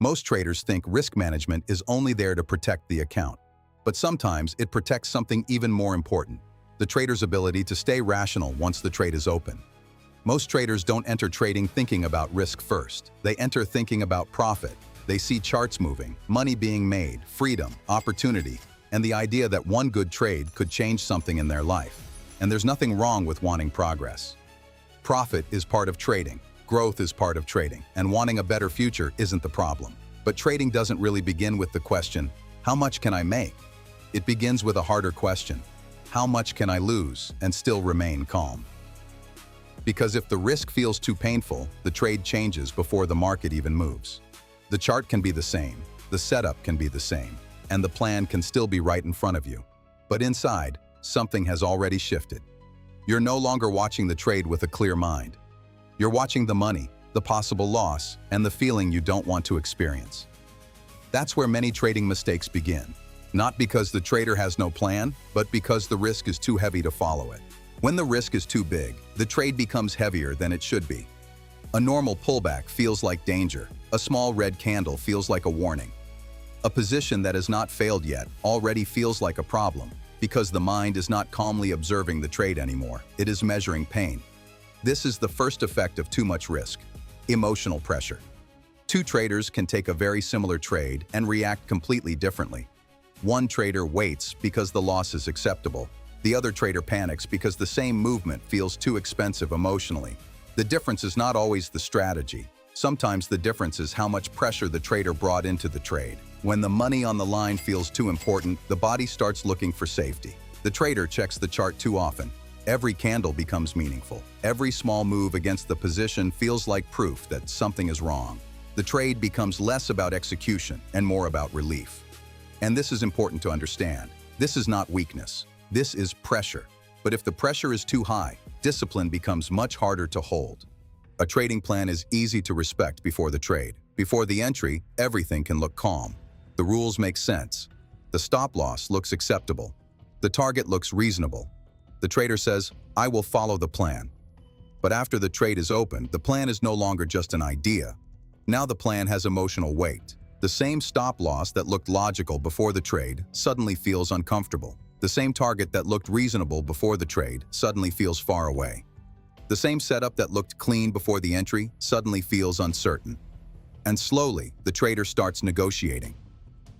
Most traders think risk management is only there to protect the account. But sometimes it protects something even more important: the trader's ability to stay rational once the trade is open. Most traders don't enter trading thinking about risk first. They enter thinking about profit. They see charts moving, money being made, freedom, opportunity, and the idea that one good trade could change something in their life. And there's nothing wrong with wanting progress. Profit is part of trading. Growth is part of trading, and wanting a better future isn't the problem. But trading doesn't really begin with the question, how much can I make? It begins with a harder question: how much can I lose and still remain calm? Because if the risk feels too painful, the trade changes before the market even moves. The chart can be the same, the setup can be the same, and the plan can still be right in front of you. But inside, something has already shifted. You're no longer watching the trade with a clear mind. You're watching the money, the possible loss, and the feeling you don't want to experience. That's where many trading mistakes begin. Not because the trader has no plan, but because the risk is too heavy to follow it. When the risk is too big, the trade becomes heavier than it should be. A normal pullback feels like danger. A small red candle feels like a warning. A position that has not failed yet already feels like a problem, because the mind is not calmly observing the trade anymore. It is measuring pain. This is the first effect of too much risk: emotional pressure. Two traders can take a very similar trade and react completely differently. One trader waits because the loss is acceptable. The other trader panics because the same movement feels too expensive emotionally. The difference is not always the strategy. Sometimes the difference is how much pressure the trader brought into the trade. When the money on the line feels too important, the body starts looking for safety. The trader checks the chart too often. Every candle becomes meaningful. Every small move against the position feels like proof that something is wrong. The trade becomes less about execution and more about relief. And this is important to understand. This is not weakness. This is pressure. But if the pressure is too high, discipline becomes much harder to hold. A trading plan is easy to respect before the trade. Before the entry, everything can look calm. The rules make sense. The stop loss looks acceptable. The target looks reasonable. The trader says, "I will follow the plan." But after the trade is open, the plan is no longer just an idea. Now the plan has emotional weight. The same stop loss that looked logical before the trade suddenly feels uncomfortable. The same target that looked reasonable before the trade suddenly feels far away. The same setup that looked clean before the entry suddenly feels uncertain. And slowly, the trader starts negotiating.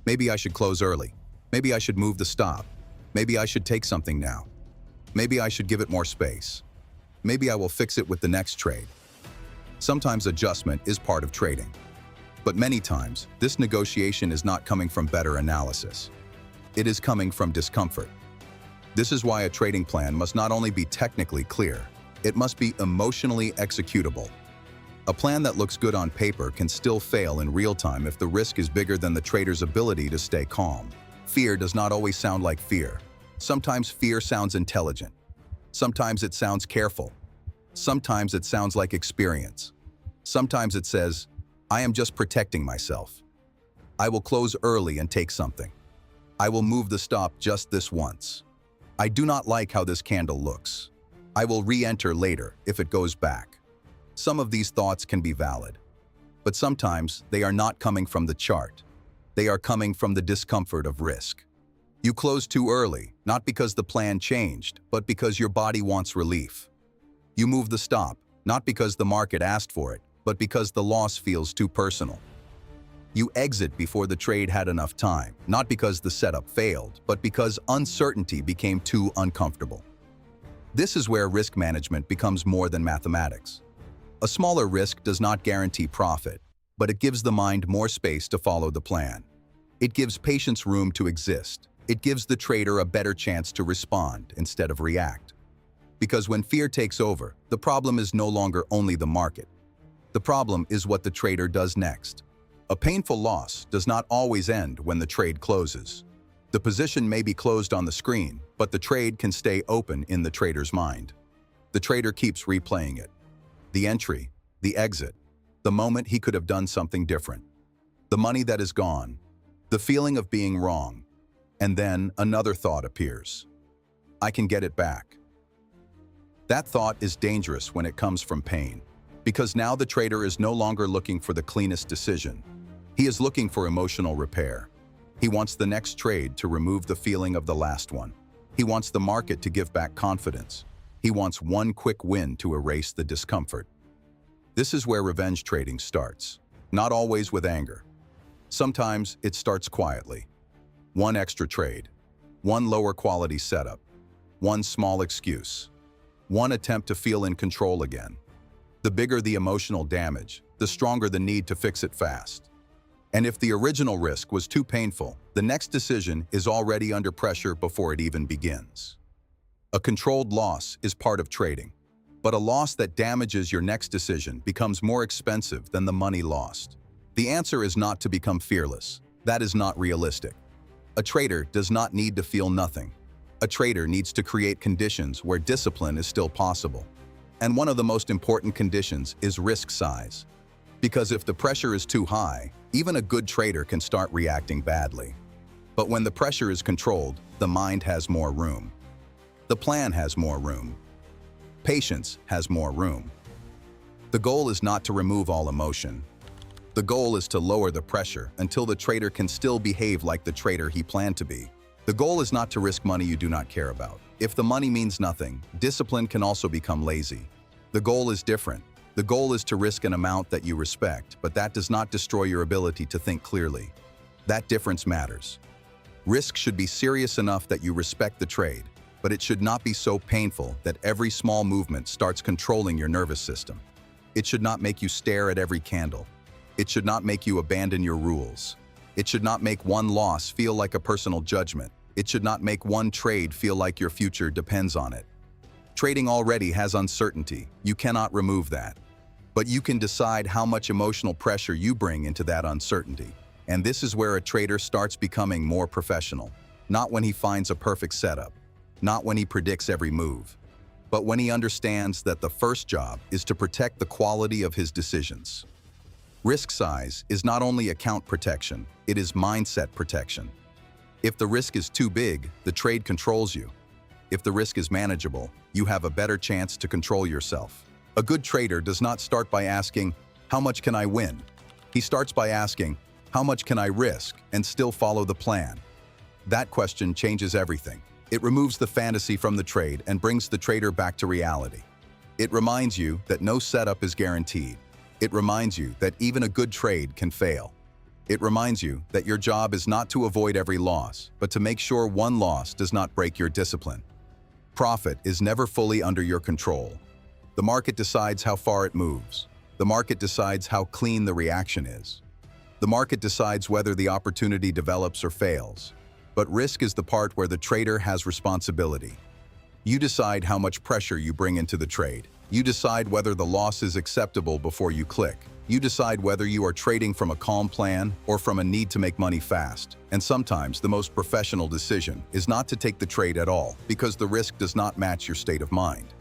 Maybe I should close early. Maybe I should move the stop. Maybe I should take something now. Maybe I should give it more space. Maybe I will fix it with the next trade. Sometimes adjustment is part of trading. But many times, this negotiation is not coming from better analysis. It is coming from discomfort. This is why a trading plan must not only be technically clear, it must be emotionally executable. A plan that looks good on paper can still fail in real time if the risk is bigger than the trader's ability to stay calm. Fear does not always sound like fear. Sometimes fear sounds intelligent. Sometimes it sounds careful. Sometimes it sounds like experience. Sometimes it says, "I am just protecting myself. I will close early and take something. I will move the stop just this once. I do not like how this candle looks. I will re-enter later if it goes back." Some of these thoughts can be valid, but sometimes they are not coming from the chart. They are coming from the discomfort of risk. You close too early, not because the plan changed, but because your body wants relief. You move the stop, not because the market asked for it, but because the loss feels too personal. You exit before the trade had enough time, not because the setup failed, but because uncertainty became too uncomfortable. This is where risk management becomes more than mathematics. A smaller risk does not guarantee profit, but it gives the mind more space to follow the plan. It gives patience room to exist. It gives the trader a better chance to respond instead of react. Because when fear takes over, the problem is no longer only the market. The problem is what the trader does next. A painful loss does not always end when the trade closes. The position may be closed on the screen, but the trade can stay open in the trader's mind. The trader keeps replaying it. The entry, the exit, the moment he could have done something different. The money that is gone, the feeling of being wrong. And then another thought appears. I can get it back. That thought is dangerous when it comes from pain, because now the trader is no longer looking for the cleanest decision. He is looking for emotional repair. He wants the next trade to remove the feeling of the last one. He wants the market to give back confidence. He wants one quick win to erase the discomfort. This is where revenge trading starts. Not always with anger. Sometimes it starts quietly. One extra trade. One lower quality setup. One small excuse. One attempt to feel in control again. The bigger the emotional damage, the stronger the need to fix it fast. And if the original risk was too painful, the next decision is already under pressure before it even begins. A controlled loss is part of trading, but a loss that damages your next decision becomes more expensive than the money lost. The answer is not to become fearless. That is not realistic. A trader does not need to feel nothing. A trader needs to create conditions where discipline is still possible. And one of the most important conditions is risk size. Because if the pressure is too high, even a good trader can start reacting badly. But when the pressure is controlled, the mind has more room. The plan has more room. Patience has more room. The goal is not to remove all emotion. The goal is to lower the pressure until the trader can still behave like the trader he planned to be. The goal is not to risk money you do not care about. If the money means nothing, discipline can also become lazy. The goal is different. The goal is to risk an amount that you respect, but that does not destroy your ability to think clearly. That difference matters. Risk should be serious enough that you respect the trade, but it should not be so painful that every small movement starts controlling your nervous system. It should not make you stare at every candle. It should not make you abandon your rules. It should not make one loss feel like a personal judgment. It should not make one trade feel like your future depends on it. Trading already has uncertainty. You cannot remove that. But you can decide how much emotional pressure you bring into that uncertainty. And this is where a trader starts becoming more professional. Not when he finds a perfect setup. Not when he predicts every move. But when he understands that the first job is to protect the quality of his decisions. Risk size is not only account protection, it is mindset protection. If the risk is too big, the trade controls you. If the risk is manageable, you have a better chance to control yourself. A good trader does not start by asking, "How much can I win?" He starts by asking, "How much can I risk and still follow the plan?" That question changes everything. It removes the fantasy from the trade and brings the trader back to reality. It reminds you that no setup is guaranteed. It reminds you that even a good trade can fail. It reminds you that your job is not to avoid every loss, but to make sure one loss does not break your discipline. Profit is never fully under your control. The market decides how far it moves. The market decides how clean the reaction is. The market decides whether the opportunity develops or fails. But risk is the part where the trader has responsibility. You decide how much pressure you bring into the trade. You decide whether the loss is acceptable before you click. You decide whether you are trading from a calm plan or from a need to make money fast. And sometimes the most professional decision is not to take the trade at all because the risk does not match your state of mind.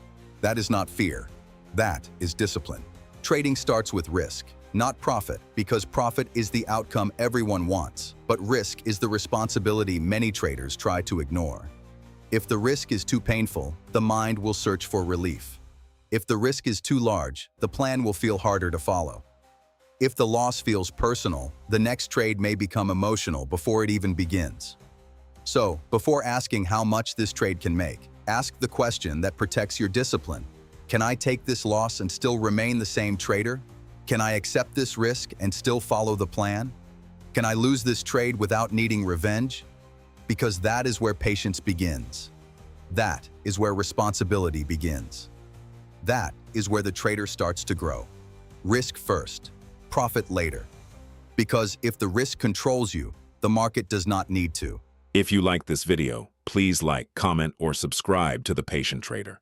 That is not fear. That is discipline. Trading starts with risk, not profit, because profit is the outcome everyone wants, but risk is the responsibility many traders try to ignore. If the risk is too painful, the mind will search for relief. If the risk is too large, the plan will feel harder to follow. If the loss feels personal, the next trade may become emotional before it even begins. So, before asking how much this trade can make, ask the question that protects your discipline. Can I take this loss and still remain the same trader? Can I accept this risk and still follow the plan? Can I lose this trade without needing revenge? Because that is where patience begins. That is where responsibility begins. That is where the trader starts to grow. Risk first, profit later. Because if the risk controls you, the market does not need to. If you like this video, please like, comment, or subscribe to The Patient Trader.